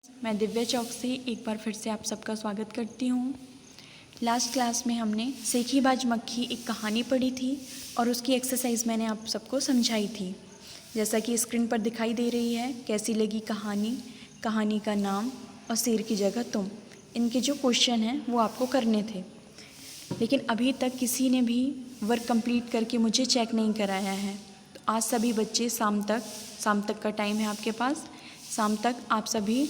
मैं दिव्या चौक से एक बार फिर से आप सबका स्वागत करती हूँ। लास्ट क्लास में हमने सेखीबाज मक्खी एक कहानी पढ़ी थी और उसकी एक्सरसाइज मैंने आप सबको समझाई थी। जैसा कि स्क्रीन पर दिखाई दे रही है, कैसी लगी कहानी, कहानी का नाम और शेर की जगह तुम। इनके जो क्वेश्चन हैं वो आपको करने थे, लेकिन अभी तक किसी ने भी वर्क कंप्लीट करके मुझे चेक नहीं कराया है। तो आज सभी बच्चे शाम तक का टाइम है आपके पास, शाम तक आप सभी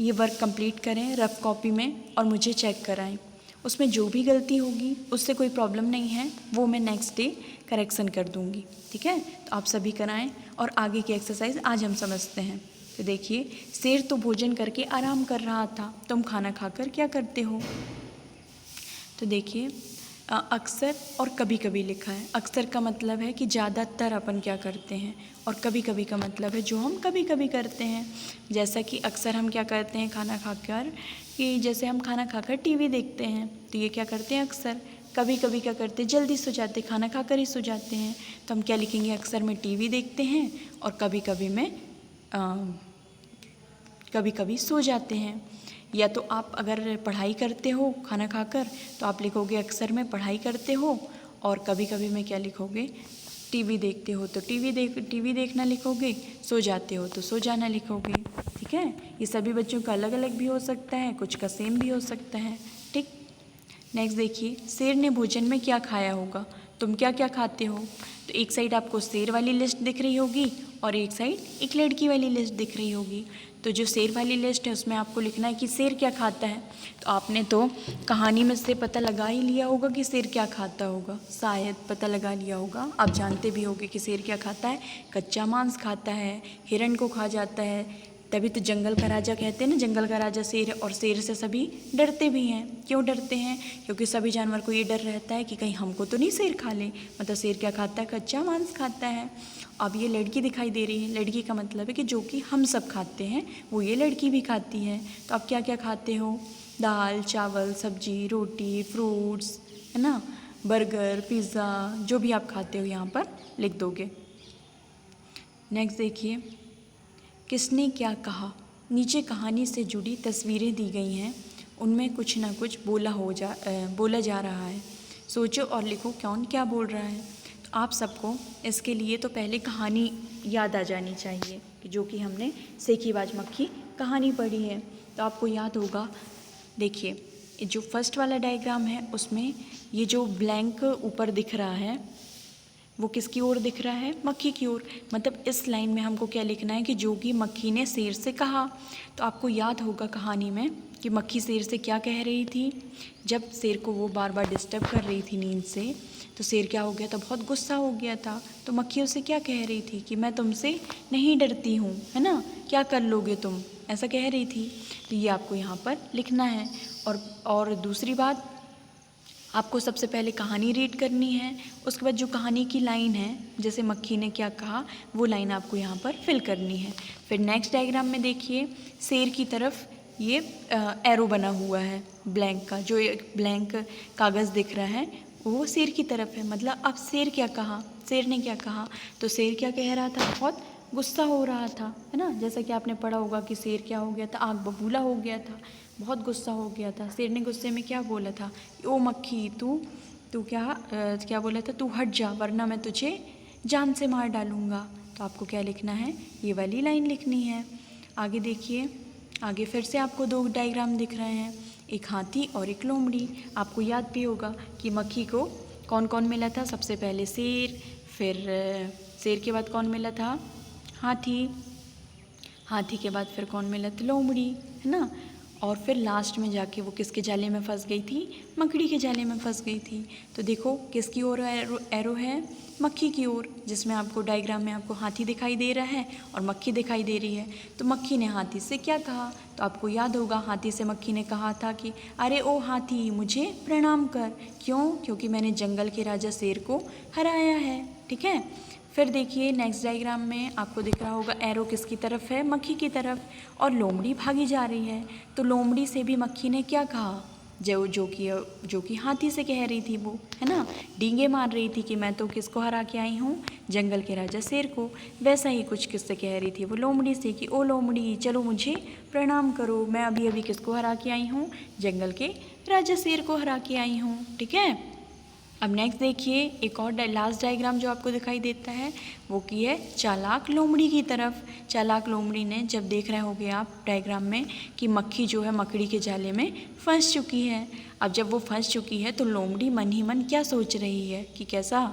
ये वर्क कंप्लीट करें रफ कॉपी में और मुझे चेक कराएं। उसमें जो भी गलती होगी उससे कोई प्रॉब्लम नहीं है, वो मैं नेक्स्ट डे करेक्शन कर दूंगी। ठीक है, तो आप सभी कराएं और आगे की एक्सरसाइज आज हम समझते हैं। तो देखिए, शेर तो भोजन करके आराम कर रहा था, तुम खाना खाकर क्या करते हो। तो देखिए, अक्सर और कभी कभी लिखा है। अक्सर का मतलब है कि ज़्यादातर अपन क्या करते हैं, और कभी कभी का मतलब है जो हम कभी कभी करते हैं। जैसा कि अक्सर हम क्या करते हैं खाना खाकर, कि जैसे हम खाना खाकर टीवी देखते हैं, तो ये क्या करते हैं अक्सर। कभी कभी क्या करते हैं, जल्दी सो जाते, खाना खाकर ही सो जाते हैं। तो हम क्या लिखेंगे, अक्सर में टीवी देखते हैं और कभी कभी सो जाते हैं। या तो आप अगर पढ़ाई करते हो खाना खाकर तो आप लिखोगे अक्सर में पढ़ाई करते हो, और कभी कभी में क्या लिखोगे, टीवी देखते हो तो टीवी देखना लिखोगे, सो जाते हो तो सो जाना लिखोगे। ठीक है, ये सभी बच्चों का अलग अलग भी हो सकता है, कुछ का सेम भी हो सकता है। ठीक, नेक्स्ट देखिए, शेर ने भोजन में क्या खाया होगा, तुम क्या क्या खाते हो। तो एक साइड आपको शेर वाली लिस्ट दिख रही होगी और एक साइड एक लड़की वाली लिस्ट दिख रही होगी। तो जो शेर वाली लिस्ट है उसमें आपको लिखना है कि शेर क्या खाता है। तो आपने तो कहानी में से पता लगा ही लिया होगा कि शेर क्या खाता होगा, शायद पता लगा लिया होगा। आप जानते भी होगे कि शेर क्या खाता है, कच्चा मांस खाता है, हिरण को खा जाता है। तभी तो जंगल का राजा कहते हैं ना, जंगल का राजा शेर है, और शेर से सभी डरते भी हैं। क्यों डरते हैं, क्योंकि सभी जानवर को ये डर रहता है कि कहीं हमको तो नहीं शेर खा ले। मतलब शेर क्या खाता है, कच्चा मांस खाता है। अब ये लड़की दिखाई दे रही है, लड़की का मतलब है कि जो कि हम सब खाते हैं वो ये लड़की भी खाती है। तो आप क्या क्या खाते हो, दाल चावल सब्जी रोटी फ्रूट्स, है ना, बर्गर पिज़्ज़ा, जो भी आप खाते हो यहाँ पर लिख दोगे। नेक्स्ट देखिए, किसने क्या कहा। नीचे कहानी से जुड़ी तस्वीरें दी गई हैं, उनमें कुछ ना कुछ बोला जा रहा है। सोचो और लिखो कौन क्या बोल रहा है। तो आप सबको इसके लिए तो पहले कहानी याद आ जानी चाहिए, कि जो कि हमने सेखीबाज मक्खी कहानी पढ़ी है। तो आपको याद होगा, देखिए जो फर्स्ट वाला डायग्राम है उसमें ये जो ब्लैंक ऊपर दिख रहा है वो किसकी ओर दिख रहा है, मक्खी की ओर। मतलब इस लाइन में हमको क्या लिखना है कि जो कि मक्खी ने शेर से कहा। तो आपको याद होगा कहानी में कि मक्खी शेर से क्या कह रही थी। जब शेर को वो बार बार डिस्टर्ब कर रही थी नींद से, तो शेर क्या हो गया था, बहुत गुस्सा हो गया था। तो मक्खी उसे क्या कह रही थी कि मैं तुमसे नहीं डरती हूँ, है ना, क्या कर लोगे तुम, ऐसा कह रही थी। तो ये आपको यहाँ पर लिखना है। और दूसरी बात, आपको सबसे पहले कहानी रीड करनी है, उसके बाद जो कहानी की लाइन है, जैसे मक्खी ने क्या कहा, वो लाइन आपको यहाँ पर फिल करनी है। फिर नेक्स्ट डायग्राम में देखिए, शेर की तरफ ये एरो बना हुआ है ब्लैंक का, जो एक ब्लैंक कागज़ दिख रहा है वो शेर की तरफ है। मतलब अब शेर क्या कहा, शेर ने क्या कहा, तो शेर क्या कह रहा था, बहुत गुस्सा हो रहा था, है ना। जैसा कि आपने पढ़ा होगा कि शेर क्या हो गया था, आग बबूला हो गया था, बहुत गुस्सा हो गया था। शेर ने गुस्से में क्या बोला था, ओ मक्खी तू क्या बोला था, तू हट जा वरना मैं तुझे जान से मार डालूँगा। तो आपको क्या लिखना है, ये वाली लाइन लिखनी है। आगे देखिए, आगे फिर से आपको दो डायग्राम दिख रहे हैं, एक हाथी और एक लोमड़ी। आपको याद भी होगा कि मक्खी को कौन कौन मिला था, सबसे पहले शेर, फिर शेर के बाद कौन मिला था, हाथी, हाथी के बाद फिर कौन मिला था, लोमड़ी, है ना। और फिर लास्ट में जाके वो किसके जाले में फंस गई थी, मकड़ी के जाले में फंस गई थी। तो देखो किसकी ओर एरो है, मक्खी की ओर, जिसमें आपको डायग्राम में आपको हाथी दिखाई दे रहा है और मक्खी दिखाई दे रही है। तो मक्खी ने हाथी से क्या कहा, तो आपको याद होगा, हाथी से मक्खी ने कहा था कि अरे ओ हाथी मुझे प्रणाम कर। क्यों, क्योंकि मैंने जंगल के राजा शेर को हराया है। ठीक है, फिर देखिए नेक्स्ट डायग्राम में आपको दिख रहा होगा एरो किसकी तरफ है, मक्खी की तरफ, और लोमड़ी भागी जा रही है। तो लोमड़ी से भी मक्खी ने क्या कहा, जो कि हाथी से कह रही थी वो, है ना, डींगे मार रही थी कि मैं तो किसको हरा के आई हूँ, जंगल के राजा शेर को। वैसा ही कुछ किससे कह रही थी वो, लोमड़ी से, कि ओ लोमड़ी चलो मुझे प्रणाम करो, मैं अभी अभी किसको हरा के आई हूँ, जंगल के राजा शेर को हरा के आई हूँ। ठीक है। अब नेक्स्ट देखिए, एक और लास्ट डायग्राम जो आपको दिखाई देता है वो की है चालाक लोमड़ी की तरफ। चालाक लोमड़ी ने, जब देख रहे होगे आप डायग्राम में कि मक्खी जो है मकड़ी के जाले में फंस चुकी है। अब जब वो फंस चुकी है तो लोमड़ी मन ही मन क्या सोच रही है कि कैसा,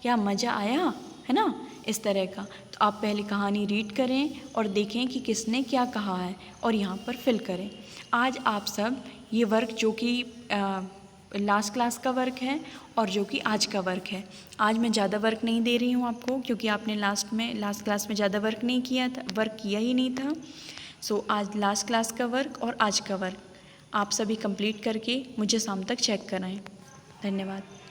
क्या मज़ा आया, है ना, इस तरह का। तो आप पहले कहानी रीड करें और देखें कि किसने क्या कहा है और यहाँ पर फिल करें। आज आप सब ये वर्क जो कि लास्ट क्लास का वर्क है और जो कि आज का वर्क है, आज मैं ज़्यादा वर्क नहीं दे रही हूँ आपको, क्योंकि आपने लास्ट क्लास में ज़्यादा वर्क नहीं किया था, वर्क किया ही नहीं था। सो आज लास्ट क्लास का वर्क और आज का वर्क आप सभी कंप्लीट करके मुझे शाम तक चेक कराएं। धन्यवाद।